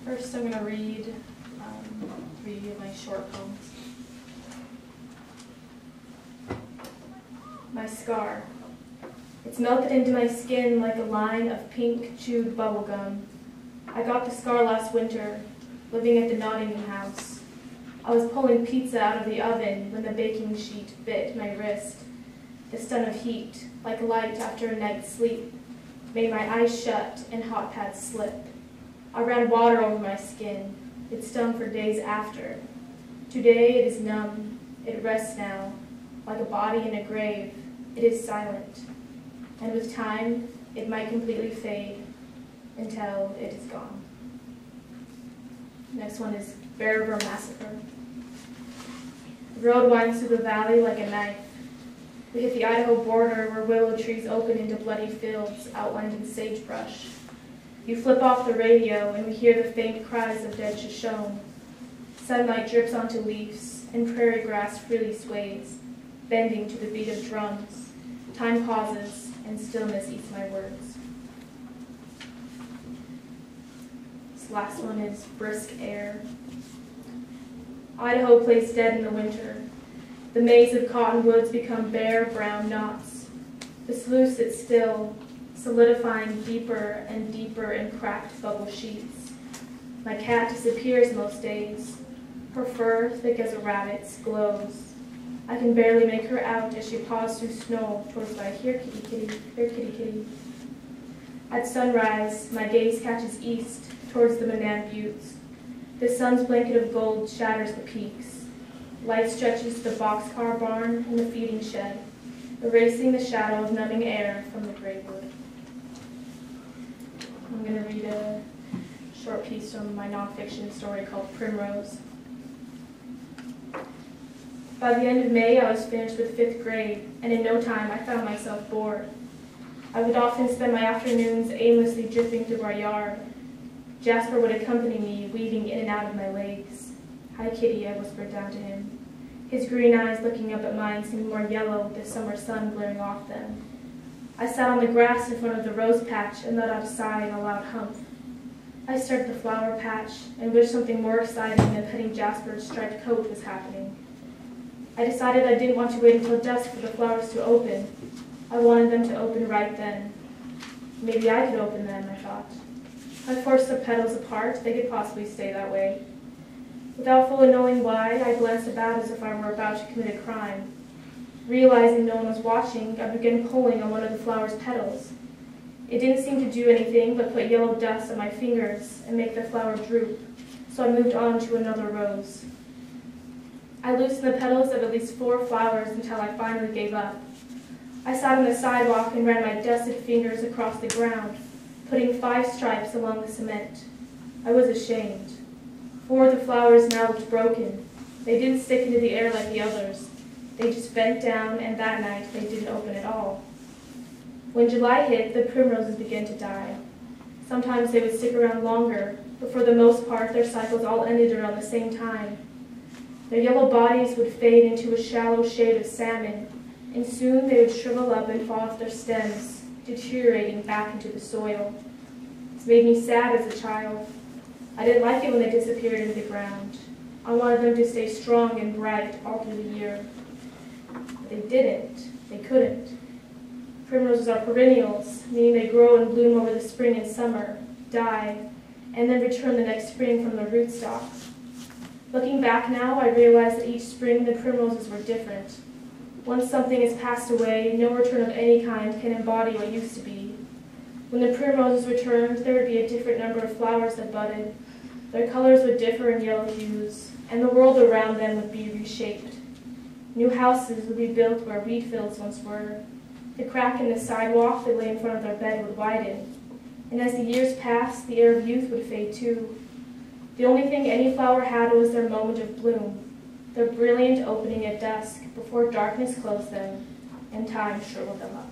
First I'm going to read 3 of my short poems. My scar. It's melted into my skin like a line of pink chewed bubblegum. I got the scar last winter, living at the Nottingham house. I was pulling pizza out of the oven when the baking sheet bit my wrist. The stun of heat, like light after a night's sleep, made my eyes shut and hot pads slip. I ran water over my skin. It stung for days after. Today it is numb. It rests now, like a body in a grave. It is silent. And with time, it might completely fade until it is gone. Next one is Bearable Massacre. The road winds through the valley like a knife. We hit the Idaho border where willow trees open into bloody fields outlined in sagebrush. You flip off the radio and we hear the faint cries of dead Shoshone. Sunlight drips onto leaves and prairie grass freely sways, bending to the beat of drums. Time pauses and stillness eats my words. This last one is Brisk Air. Idaho plays dead in the winter. The maze of cottonwoods become bare brown knots. The slough sits still, solidifying deeper and deeper in cracked bubble sheets. My cat disappears most days. Her fur, thick as a rabbit's, glows. I can barely make her out as she paws through snow towards my here kitty kitty, here kitty kitty. At sunrise, my gaze catches east towards the Manan Buttes. The sun's blanket of gold shatters the peaks. Light stretches to the boxcar barn and the feeding shed, erasing the shadow of numbing air from the gray wood. I'm going to read a short piece from my nonfiction story called Primrose. By the end of May, I was finished with 5th grade, and in no time I found myself bored. I would often spend my afternoons aimlessly drifting through our yard. Jasper would accompany me, weaving in and out of my legs. "Hi, Kitty," I whispered down to him. His green eyes looking up at mine seemed more yellow with the summer sun glaring off them. I sat on the grass in front of the rose patch and let out a sigh and a loud humph. I stared at the flower patch and wished something more exciting than petting Jasper's striped coat was happening. I decided I didn't want to wait until dusk for the flowers to open. I wanted them to open right then. Maybe I could open them, I thought. If I forced the petals apart, they could possibly stay that way. Without fully knowing why, I glanced about as if I were about to commit a crime. Realizing no one was watching, I began pulling on one of the flower's petals. It didn't seem to do anything but put yellow dust on my fingers and make the flower droop, so I moved on to another rose. I loosened the petals of at least 4 flowers until I finally gave up. I sat on the sidewalk and ran my dusted fingers across the ground, putting 5 stripes along the cement. I was ashamed. 4 of the flowers now looked broken. They didn't stick into the air like the others. They just bent down, and that night they didn't open at all. When July hit, the primroses began to die. Sometimes they would stick around longer, but for the most part their cycles all ended around the same time. Their yellow bodies would fade into a shallow shade of salmon, and soon they would shrivel up and fall off their stems, deteriorating back into the soil. This made me sad as a child. I didn't like it when they disappeared into the ground. I wanted them to stay strong and bright all through the year. But they didn't. They couldn't. Primroses are perennials, meaning they grow and bloom over the spring and summer, die, and then return the next spring from the rootstock. Looking back now, I realize that each spring the primroses were different. Once something has passed away, no return of any kind can embody what used to be. When the primroses returned, there would be a different number of flowers that budded. Their colors would differ in yellow hues, and the world around them would be reshaped. New houses would be built where wheat fields once were. The crack in the sidewalk that lay in front of their bed would widen, and as the years passed, the air of youth would fade too. The only thing any flower had was their moment of bloom, their brilliant opening at dusk before darkness closed them and time shriveled them up.